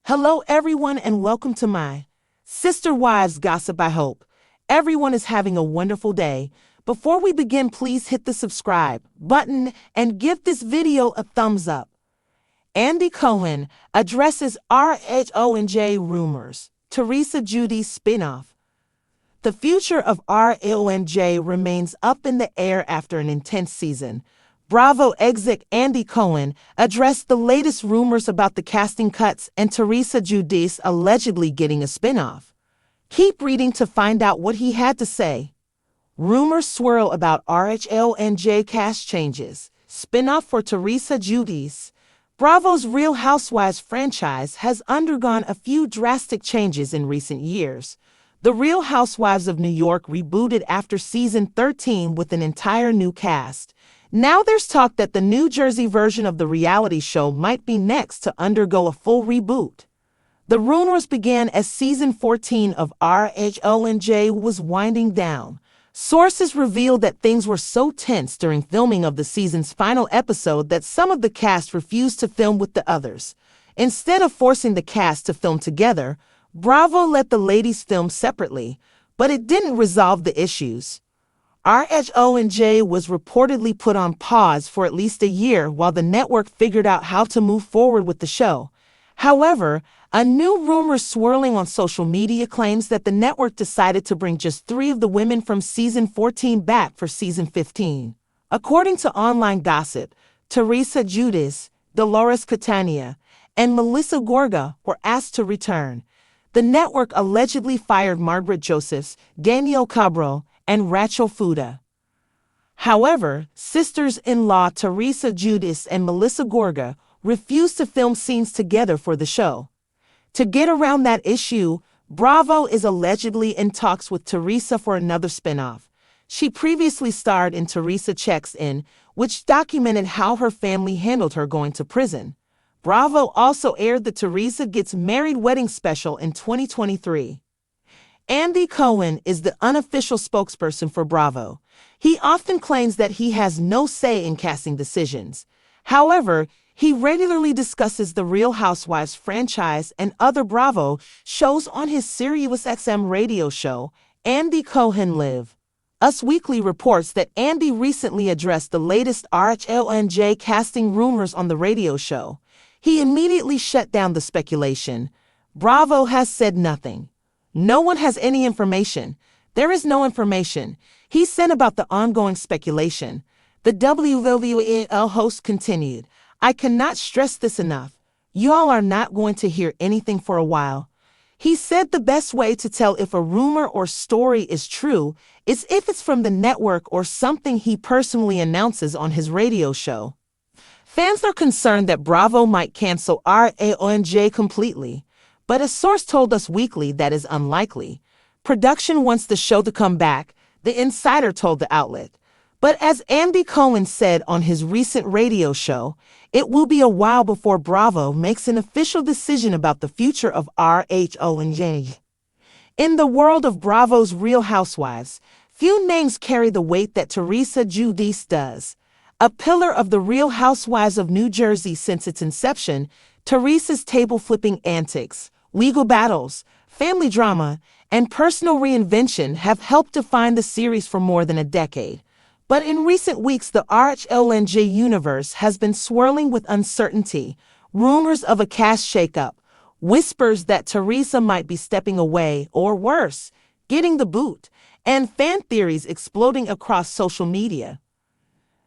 Hello everyone and welcome to my Sister Wives Gossip. I hope everyone is having a wonderful day. Before we begin, please hit the subscribe button and give this video a thumbs up. Andy Cohen addresses RHONJ rumors. Teresa Giudice spinoff. The future of RHONJ remains up in the air after an intense season. Bravo exec Andy Cohen addressed the latest rumors about the casting cuts and Teresa Giudice allegedly getting a spinoff. Keep reading to find out what he had to say. Rumors swirl about RHONJ cast changes. Spinoff for Teresa Giudice. Bravo's Real Housewives franchise has undergone a few drastic changes in recent years. The Real Housewives of New York rebooted after season 13 with an entire new cast. Now there's talk that the New Jersey version of the reality show might be next to undergo a full reboot. The rumors began as season 14 of RHONJ was winding down. Sources revealed that things were so tense during filming of the season's final episode that some of the cast refused to film with the others. Instead of forcing the cast to film together, Bravo let the ladies film separately, but it didn't resolve the issues. RHONJ was reportedly put on pause for at least a year while the network figured out how to move forward with the show. However, a new rumor swirling on social media claims that the network decided to bring just 3 of the women from season 14 back for season 15. According to online gossip, Teresa Giudice, Dolores Catania, and Melissa Gorga were asked to return. The network allegedly fired Margaret Josephs, Danielle Cabral, and Rachel Fuda. However, sisters-in-law Teresa Giudice and Melissa Gorga refused to film scenes together for the show. To get around that issue, Bravo is allegedly in talks with Teresa for another spinoff. She previously starred in Teresa Checks In, which documented how her family handled her going to prison. Bravo also aired the Teresa Gets Married wedding special in 2023. Andy Cohen is the unofficial spokesperson for Bravo. He often claims that he has no say in casting decisions. However, he regularly discusses the Real Housewives franchise and other Bravo shows on his SiriusXM radio show, Andy Cohen Live. Us Weekly reports that Andy recently addressed the latest RHONJ casting rumors on the radio show. He immediately shut down the speculation. Bravo has said nothing. No one has any information. There is no information, he said about the ongoing speculation. The WWEL host continued, I cannot stress this enough. Y'all are not going to hear anything for a while. He said the best way to tell if a rumor or story is true is if it's from the network or something he personally announces on his radio show. Fans are concerned that Bravo might cancel RHONJ completely. But a source told Us Weekly that is unlikely. Production wants the show to come back, the insider told the outlet. But as Andy Cohen said on his recent radio show, it will be a while before Bravo makes an official decision about the future of RHONJ. In the world of Bravo's Real Housewives, few names carry the weight that Teresa Giudice does. A pillar of the Real Housewives of New Jersey since its inception, Teresa's table-flipping antics, legal battles, family drama, and personal reinvention have helped define the series for more than a decade. But in recent weeks, the RHONJ universe has been swirling with uncertainty, rumors of a cast shakeup, whispers that Teresa might be stepping away or worse, getting the boot, and fan theories exploding across social media.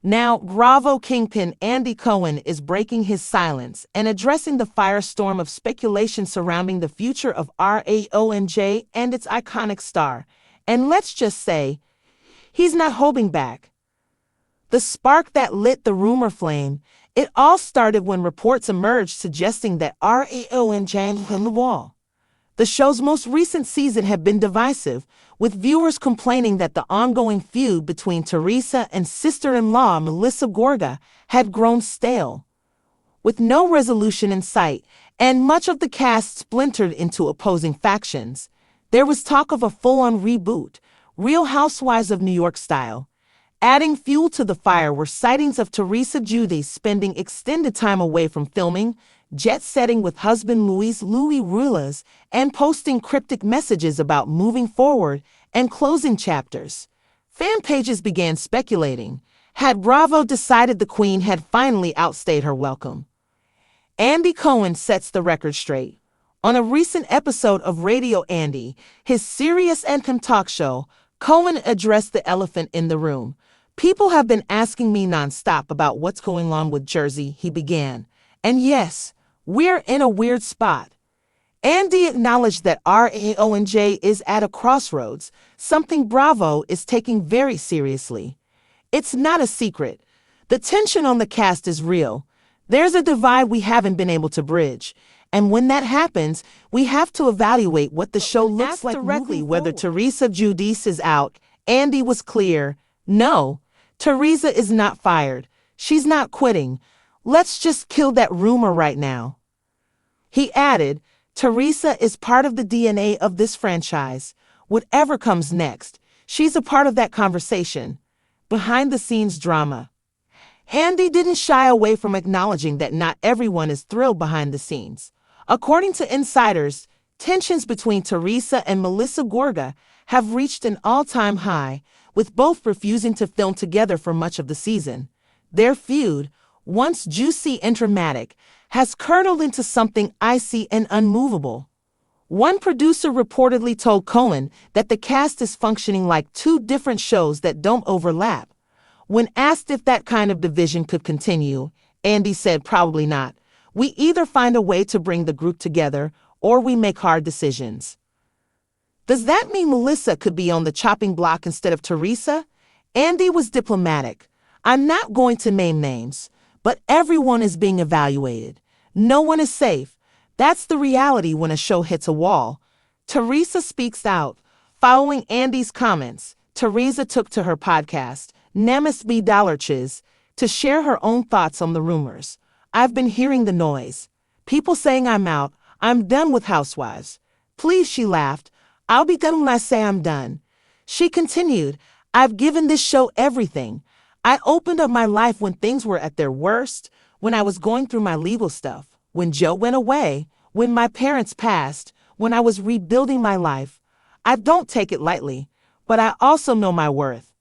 Now, Bravo kingpin Andy Cohen is breaking his silence and addressing the firestorm of speculation surrounding the future of RHONJ and its iconic star. And let's just say, he's not holding back. The spark that lit the rumor flame, it all started when reports emerged suggesting that RHONJ was on the wall. The show's most recent season had been divisive, with viewers complaining that the ongoing feud between Teresa and sister-in-law Melissa Gorga had grown stale. With no resolution in sight, and much of the cast splintered into opposing factions, there was talk of a full-on reboot, Real Housewives of New York style. Adding fuel to the fire were sightings of Teresa Giudice spending extended time away from filming, jet-setting with husband Louis Rulas, and posting cryptic messages about moving forward and closing chapters. Fan pages began speculating. Had Bravo decided the Queen had finally outstayed her welcome? Andy Cohen sets the record straight. On a recent episode of Radio Andy, his serious anthem talk show, Cohen addressed the elephant in the room. People have been asking me nonstop about what's going on with Jersey, he began. And yes, we're in a weird spot. Andy acknowledged that RHONJ is at a crossroads, something Bravo is taking very seriously. It's not a secret. The tension on the cast is real. There's a divide we haven't been able to bridge. And when that happens, we have to evaluate what the show looks like directly. Whether Teresa Giudice is out, Andy was clear. No, Teresa is not fired. She's not quitting. Let's just kill that rumor right now. He added, Teresa is part of the DNA of this franchise. Whatever comes next, she's a part of that conversation. Behind-the-scenes drama. Andy didn't shy away from acknowledging that not everyone is thrilled behind the scenes. According to insiders, tensions between Teresa and Melissa Gorga have reached an all-time high, with both refusing to film together for much of the season. Their feud, once juicy and dramatic, has curdled into something icy and unmovable. One producer reportedly told Cohen that the cast is functioning like two different shows that don't overlap. When asked if that kind of division could continue, Andy said probably not. We either find a way to bring the group together or we make hard decisions. Does that mean Melissa could be on the chopping block instead of Teresa? Andy was diplomatic. I'm not going to name names, but everyone is being evaluated. No one is safe. That's the reality when a show hits a wall. Teresa speaks out. Following Andy's comments, Teresa took to her podcast, Namas B. Dollarches, to share her own thoughts on the rumors. I've been hearing the noise. People saying I'm out. I'm done with Housewives. Please, she laughed. I'll be done when I say I'm done. She continued, I've given this show everything. I opened up my life when things were at their worst, when I was going through my legal stuff, when Joe went away, when my parents passed, when I was rebuilding my life. I don't take it lightly, but I also know my worth.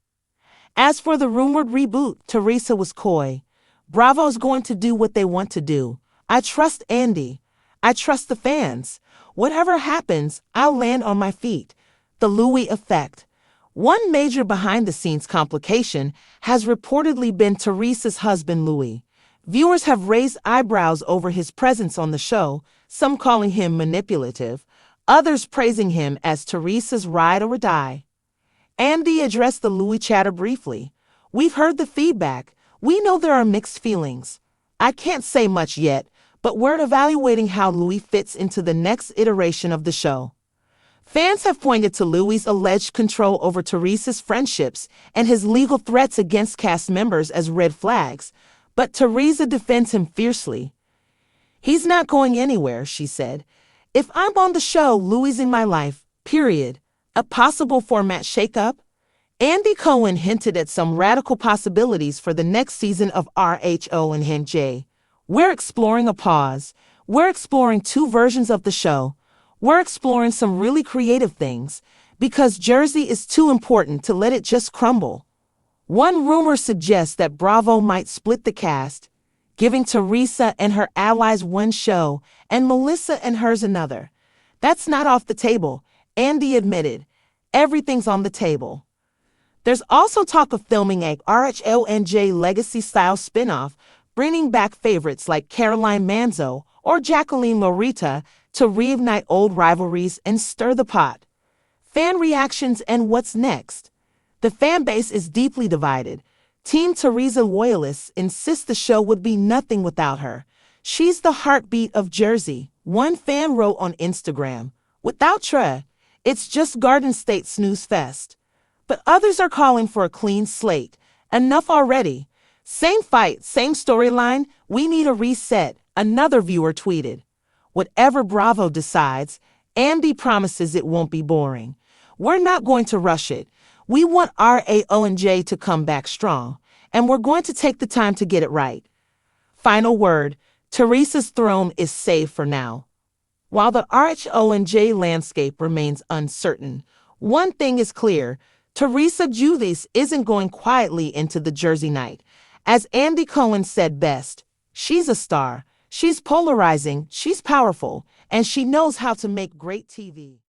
As for the rumored reboot, Teresa was coy. Bravo's going to do what they want to do. I trust Andy. I trust the fans. Whatever happens, I'll land on my feet. The Louis effect. One major behind-the-scenes complication has reportedly been Teresa's husband Louis. Viewers have raised eyebrows over his presence on the show, some calling him manipulative, others praising him as Teresa's ride or die. Andy addressed the Louis chatter briefly. We've heard the feedback. We know there are mixed feelings. I can't say much yet, but we're evaluating how Louis fits into the next iteration of the show. Fans have pointed to Louis' alleged control over Teresa's friendships and his legal threats against cast members as red flags, but Teresa defends him fiercely. He's not going anywhere, she said. If I'm on the show, Louis in my life, period. A possible format shakeup? Andy Cohen hinted at some radical possibilities for the next season of RHONJ. We're exploring a pause. We're exploring two versions of the show. We're exploring some really creative things, because Jersey is too important to let it just crumble. One rumor suggests that Bravo might split the cast, giving Teresa and her allies one show and Melissa and hers another. That's not off the table, Andy admitted. Everything's on the table. There's also talk of filming a RHONJ legacy-style spinoff, bringing back favorites like Caroline Manzo or Jacqueline Loretta to reignite old rivalries and stir the pot. Fan reactions and what's next? The fan base is deeply divided. Team Teresa loyalists insist the show would be nothing without her. She's the heartbeat of Jersey, one fan wrote on Instagram. Without Tre, it's just Garden State snooze fest. But others are calling for a clean slate. Enough already. Same fight, same storyline. We need a reset, another viewer tweeted. Whatever Bravo decides, Andy promises it won't be boring. We're not going to rush it. We want RHONJ to come back strong, and we're going to take the time to get it right. Final word, Teresa's throne is safe for now. While the RHONJ landscape remains uncertain, one thing is clear: Teresa Giudice isn't going quietly into the Jersey night. As Andy Cohen said best, she's a star, she's polarizing, she's powerful, and she knows how to make great TV.